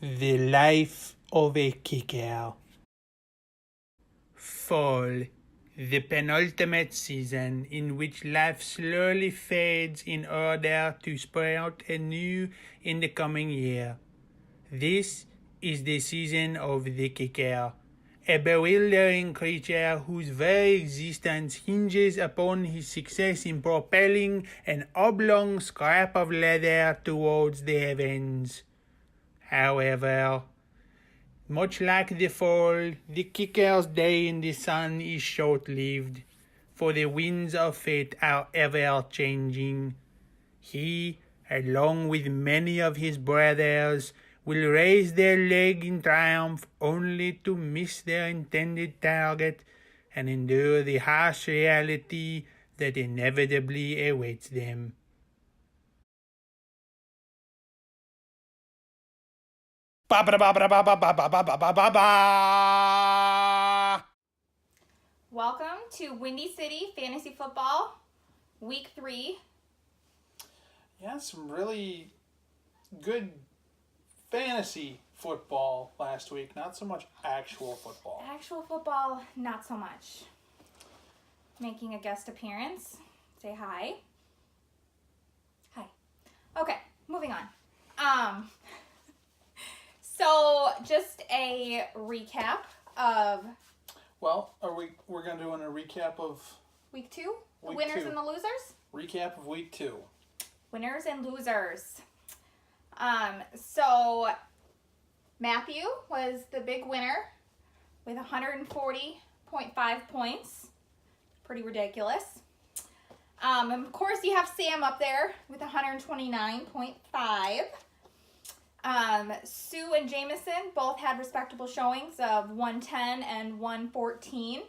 The life of a kicker. Fall, the penultimate season in which life slowly fades in order to sprout anew in the coming year. This is the season of the kicker, a bewildering creature whose very existence hinges upon his success in propelling an oblong scrap of leather towards the heavens. However, much like the fall, the kicker's day in the sun is short-lived, for the winds of fate are ever-changing. He, along with many of his brothers, will raise their leg in triumph only to miss their intended target and endure the harsh reality that inevitably awaits them. Welcome to Windy City Fantasy Football, Week 3. Yeah, some really good fantasy football last week. Not so much actual football. Actual football, not so much. Making a guest appearance. Say hi. Hi. Okay, moving on. So just a recap of Well, we're gonna do a recap of Week 2? The Week winners 2. and the losers? Recap of week 2. Winners and losers. So Matthew was the big winner with 140.5 points. Pretty ridiculous. And of course, you have Sam up there with 129.5. Sue and Jameson both had respectable showings of 110 and 114.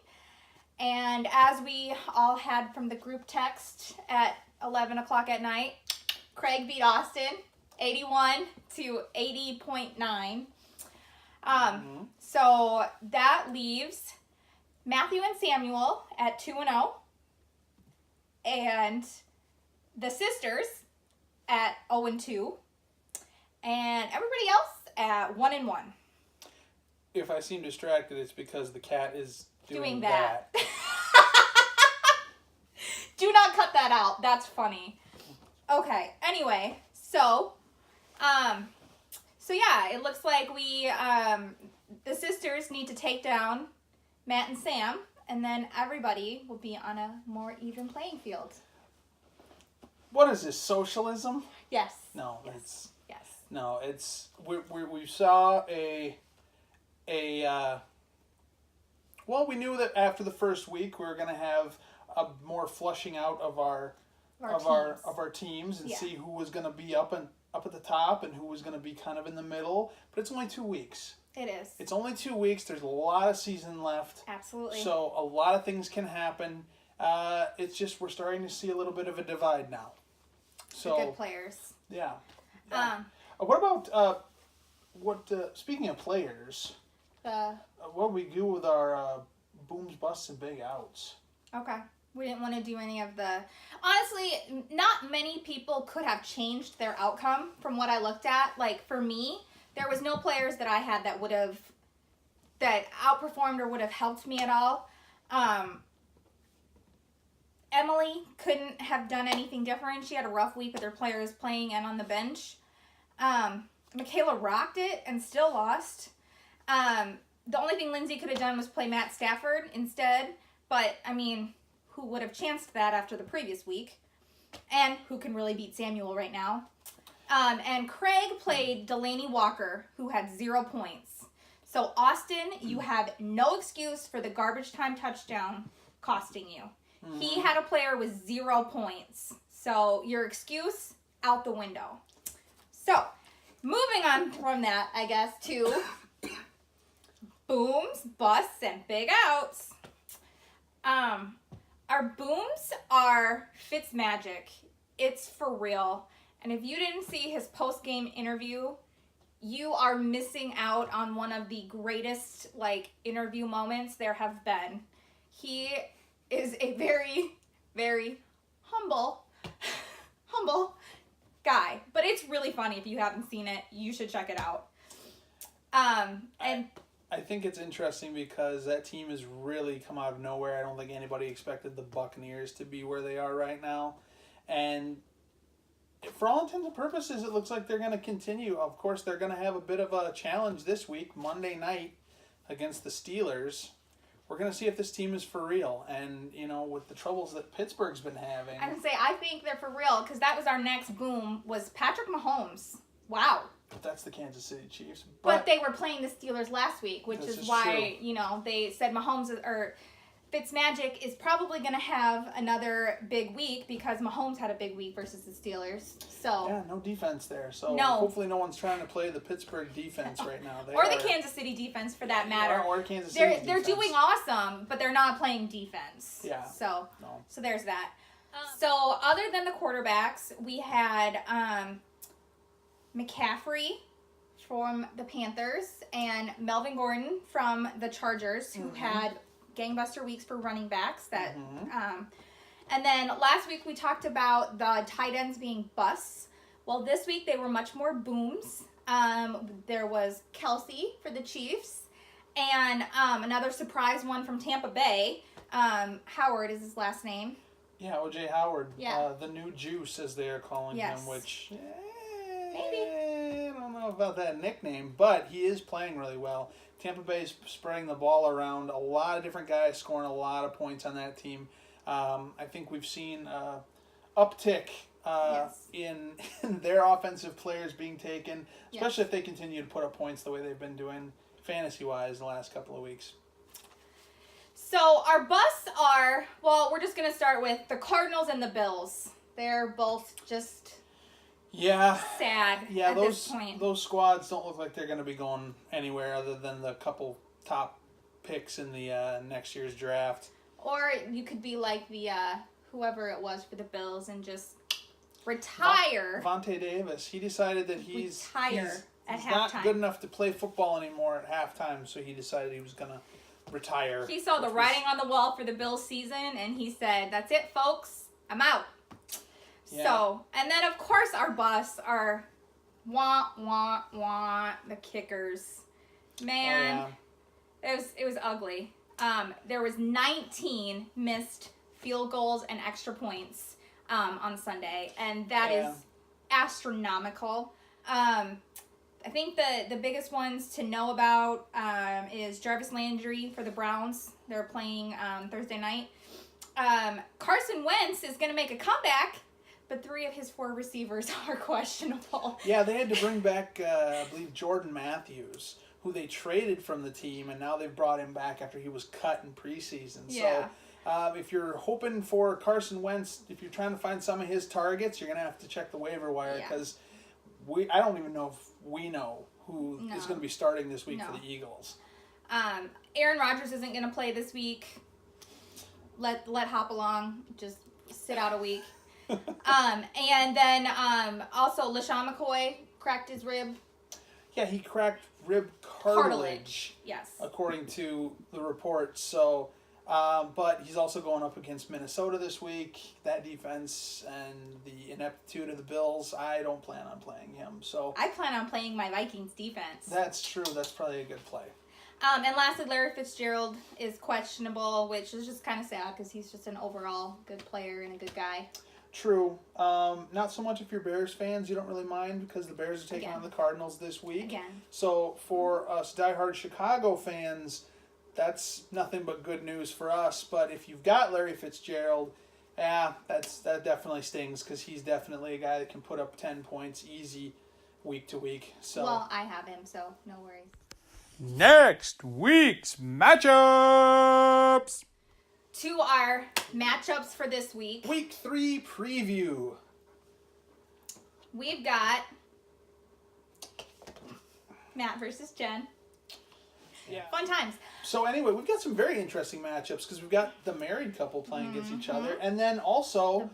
And as we all had from the group text at 11 o'clock at night, Craig beat Austin 81 to 80.9. So that leaves Matthew and Samuel at 2-0. And the sisters at 0-2. And everybody else at 1-1. If I seem distracted, it's because the cat is doing that. Do not cut that out. That's funny. Okay. Anyway, so yeah, it looks like we the sisters need to take down Matt and Sam, and then everybody will be on a more even playing field. What is this, socialism? Yes. No, yes. it's we saw well, we knew that after the first week we were going to have a more flushing out of our teams and see who was going to be up at the top and who was going to be kind of in the middle. But it's only 2 weeks. It is. It's only 2 weeks. There's a lot of season left. Absolutely. So a lot of things can happen. It's just we're starting to see a little bit of a divide now. So the good players. Yeah. What about speaking of players? What do we do with our booms, busts, and big outs? Okay. We didn't want to do any of the... Honestly, not many people could have changed their outcome from what I looked at. Like, for me, there was no players that I had that that outperformed or would have helped me at all. Emily couldn't have done anything different. She had a rough week with her players playing and on the bench. Michaela rocked it and still lost. The only thing Lindsay could have done was play Matt Stafford instead. But, I mean, who would have chanced that after the previous week? And who can really beat Samuel right now? And Craig played Delaney Walker, who had 0 points. So, Austin, you have no excuse for the garbage time touchdown costing you. Mm-hmm. He had a player with 0 points. So, your excuse, out the window. So, moving on from that, I guess, to booms, busts, and big outs. Our booms are Fitzmagic. It's for real. And if you didn't see his post-game interview, you are missing out on one of the greatest, interview moments there have been. He is a very, very humble guy. But it's really funny. If you haven't seen it, you should check it out. And I think it's interesting because that team has really come out of nowhere. I don't think anybody expected the Buccaneers to be where they are right now. And for all intents and purposes, it looks like they're going to continue. Of course, they're going to have a bit of a challenge this week, Monday night, against the Steelers. We're going to see if this team is for real. And, with the troubles that Pittsburgh's been having. I would say I think they're for real because that was our next boom was Patrick Mahomes. Wow. That's the Kansas City Chiefs. But they were playing the Steelers last week, which is why, they said Mahomes or Fitzmagic is probably going to have another big week because Mahomes had a big week versus the Steelers. So yeah, no defense there. So no. Hopefully no one's trying to play the Pittsburgh defense right now. The Kansas City defense for that matter. Or Kansas City defense. They're doing awesome, but they're not playing defense. Yeah. So there's that. So other than the quarterbacks, we had McCaffrey from the Panthers and Melvin Gordon from the Chargers, who had gangbuster weeks for running backs. And then last week we talked about the tight ends being busts. Well, this week they were much more booms. There was Kelsey for the Chiefs, and another surprise one from Tampa Bay. Howard is his last name. Yeah, O.J. Howard. Yeah. The new Juice, as they are calling him, which maybe. I don't know about that nickname, but he is playing really well. Tampa Bay's spreading the ball around. A lot of different guys scoring a lot of points on that team. I think we've seen uptick in their offensive players being taken, especially if they continue to put up points the way they've been doing fantasy-wise the last couple of weeks. So our busts are, we're just going to start with the Cardinals and the Bills. They're both just sad at this point. Those squads don't look like they're going to be going anywhere other than the couple top picks in the next year's draft. Or you could be like the whoever it was for the Bills and just retire. Vontae Davis. He decided that he's at not halftime. good enough to play football anymore at halftime, so he decided he was going to retire. He saw the writing on the wall for the Bills season, and he said, "That's it, folks. I'm out." Yeah. So, and then of course our busts are the kickers. Man, it was ugly. There was 19 missed field goals and extra points on Sunday, and that is astronomical. I think the biggest ones to know about is Jarvis Landry for the Browns. They're playing Thursday night. Carson Wentz is going to make a comeback, but 3 of his 4 receivers are questionable. Yeah, they had to bring back, I believe, Jordan Matthews, who they traded from the team, and now they've brought him back after he was cut in preseason. Yeah. So if you're hoping for Carson Wentz, if you're trying to find some of his targets, you're going to have to check the waiver wire because I don't even know if we know who is going to be starting this week for the Eagles. Aaron Rodgers isn't going to play this week. Let hop along. Just sit out a week. And then also LaShawn McCoy cracked his rib. Yeah, he cracked rib cartilage. Yes. According to the report. So, but he's also going up against Minnesota this week. That defense and the ineptitude of the Bills, I don't plan on playing him. So I plan on playing my Vikings defense. That's true. That's probably a good play. And lastly, Larry Fitzgerald is questionable, which is just kind of sad because he's just an overall good player and a good guy. True. Not so much if you're Bears fans. You don't really mind because the Bears are taking on the Cardinals this week. Again. So for us diehard Chicago fans, that's nothing but good news for us. But if you've got Larry Fitzgerald, that definitely stings because he's definitely a guy that can put up 10 points easy week to week. So well, I have him, so no worries. Next week's matchups. To our matchups for this week. Week 3 preview. We've got Matt versus Jen. Yeah. Fun times. So anyway, we've got some very interesting matchups because we've got the married couple playing against each other, and then also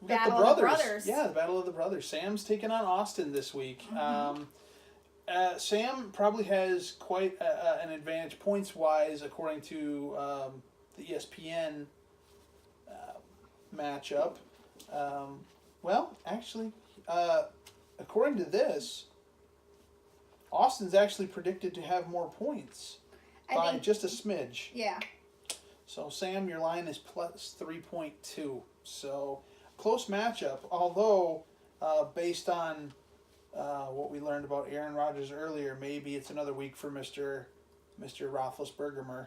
we've got the brothers. Yeah, the Battle of the Brothers. Sam's taking on Austin this week. Sam probably has quite an advantage points-wise according to the ESPN matchup. Well, actually, according to this, Austin's actually predicted to have more points by just a smidge. Yeah. So, Sam, your line is plus 3.2. So, close matchup, although based on what we learned about Aaron Rodgers earlier, maybe it's another week for Mr. Roethlisberger.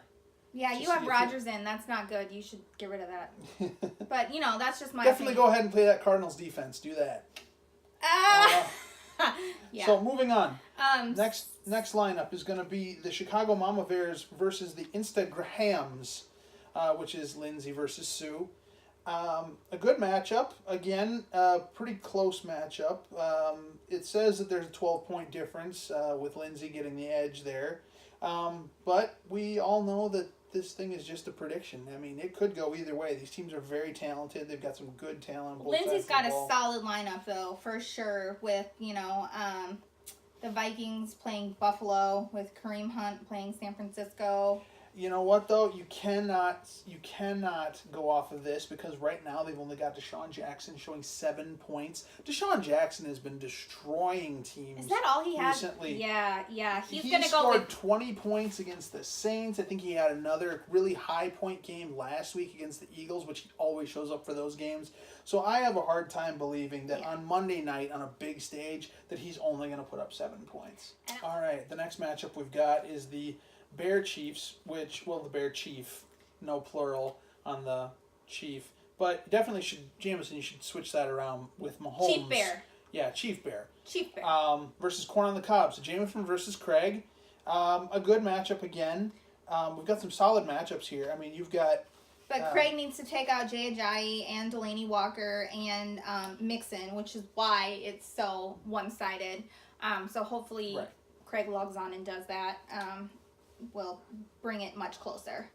Yeah, you have Rodgers in. That's not good. You should get rid of that. But, that's just my Definitely opinion. go ahead and play that Cardinals defense. Do that. Yeah. So, moving on. Next lineup is going to be the Chicago Mama Bears versus the Instagrams, which is Lindsay versus Sue. A good matchup. Again, pretty close matchup. It says that there's a 12-point difference with Lindsay getting the edge there. But we all know that this thing is just a prediction. I mean, it could go either way. These teams are very talented. They've got some good talent on both Lindsay's got sides of the ball. a solid lineup, though, for sure, with, the Vikings playing Buffalo, with Kareem Hunt playing San Francisco. You know what, though? You cannot go off of this because right now they've only got Deshaun Jackson showing 7 points. Deshaun Jackson has been destroying teams. Is that all he has? Recently? Yeah. He scored 20 points against the Saints. I think he had another really high point game last week against the Eagles, which he always shows up for those games. So I have a hard time believing that on Monday night on a big stage that he's only going to put up 7 points. All right, the next matchup we've got is the Bear Chiefs, the Bear Chief, no plural on the Chief. But definitely Jameson, you should switch that around with Mahomes. Chief Bear. Yeah, Chief Bear. Chief Bear. Versus Corn on the Cob. So Jameson versus Craig. A good matchup again. We've got some solid matchups here. I mean, you've got... But Craig needs to take out Jay Ajayi and Delaney Walker and Mixon, which is why it's so one-sided. So hopefully Craig logs on and does that. Will bring it much closer.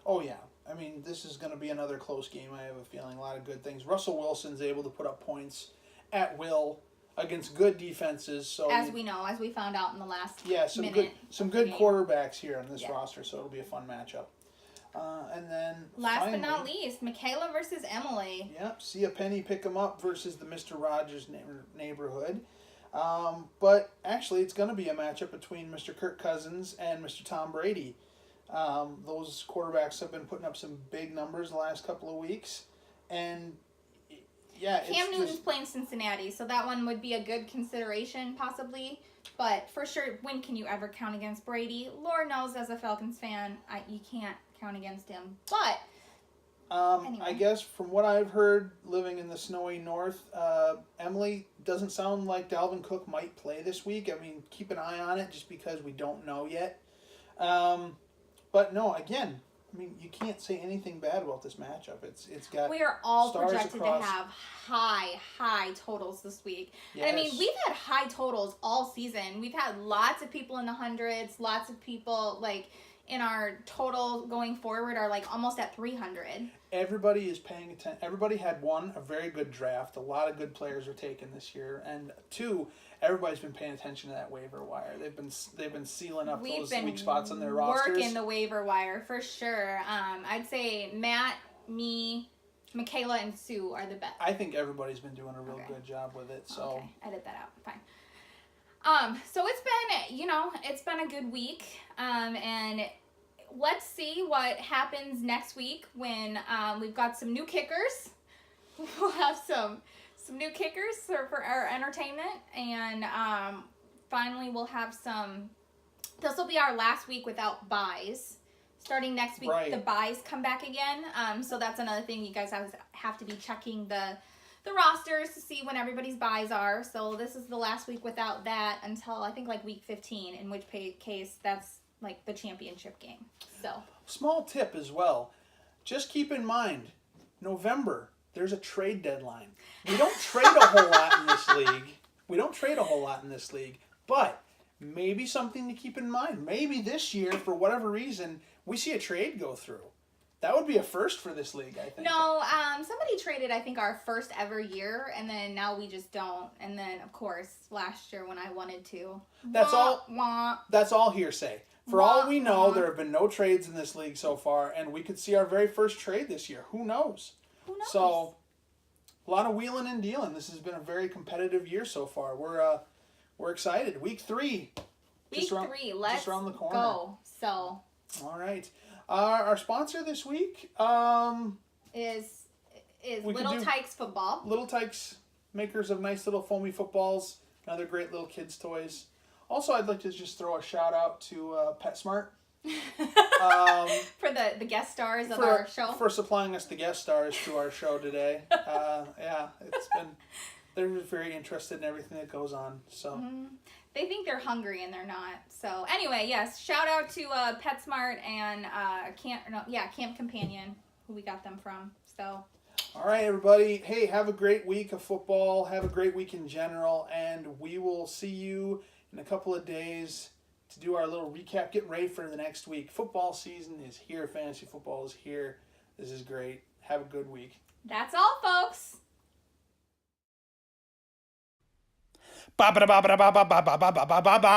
Oh, yeah. I mean, this is going to be another close game. I have a feeling a lot of good things. Russell Wilson's able to put up points at will against good defenses. So as we found out in the last minute. Some good quarterbacks here on this roster, so it'll be a fun matchup. And then last but not least, Michaela versus Emily. Yep, see a penny pick 'em up versus the Mr. Rogers neighborhood. But actually, it's going to be a matchup between Mr. Kirk Cousins and Mr. Tom Brady. Those quarterbacks have been putting up some big numbers the last couple of weeks. And, yeah, Cam Newton's playing Cincinnati, so that one would be a good consideration, possibly. But for sure, when can you ever count against Brady? Lord knows, as a Falcons fan, you can't count against him. But... anyway. I guess from what I've heard, living in the snowy north, Emily, doesn't sound like Dalvin Cook might play this week. I mean, keep an eye on it just because we don't know yet. But no, again, I mean, you can't say anything bad about this matchup. It's got we are all stars projected across. to have high totals this week. Yes. And I mean, we've had high totals all season. We've had lots of people in the hundreds, lots of people in our total going forward are almost at 300. Everybody is paying attention. Everybody had a very good draft. A lot of good players were taken this year, and two, everybody's been paying attention to that waiver wire. They've been sealing up those weak spots on their rosters. Working the waiver wire for sure. I'd say Matt, me, Michaela, and Sue are the best. I think everybody's been doing a real good job with it. So okay, edit that out. Fine. So it's been a good week. And let's see what happens next week when we've got some new kickers. We'll have some new kickers for our entertainment. And finally, we'll have this will be our last week without buys. Starting next week, the buys come back again. So that's another thing you guys have to be checking the rosters to see when everybody's buys are. So this is the last week without that until I think week 15, in which case that's the championship game. So small tip as well. Just keep in mind, November, there's a trade deadline. We don't trade a whole lot in this league. But maybe something to keep in mind. Maybe this year, for whatever reason, we see a trade go through. That would be a first for this league, I think. No, somebody traded, I think, our first ever year, and then now we just don't. And then, of course, last year when I wanted to. That's all hearsay. For all we know, there have been no trades in this league so far, and we could see our very first trade this year. Who knows? So, a lot of wheeling and dealing. This has been a very competitive year so far. We're excited. Week 3, Week 3, let's just around the corner. go. So. All right. Our sponsor this week is Little Tykes Football. Little Tykes, makers of nice little foamy footballs, another great little kids' toys. Also, I'd like to just throw a shout out to PetSmart. For the guest stars of our show. For supplying us the guest stars to our show today. They're very interested in everything that goes on. So They think they're hungry and they're not. So anyway, yes, shout out to PetSmart and Camp Companion, who we got them from. So. All right, everybody. Hey, have a great week of football. Have a great week in general, and we will see you in a couple of days to do our little recap, getting ready for the next week. Football season is here. Fantasy football is here. This is great. Have a good week. That's all, folks. Ba ba ba ba ba ba ba ba ba ba ba ba.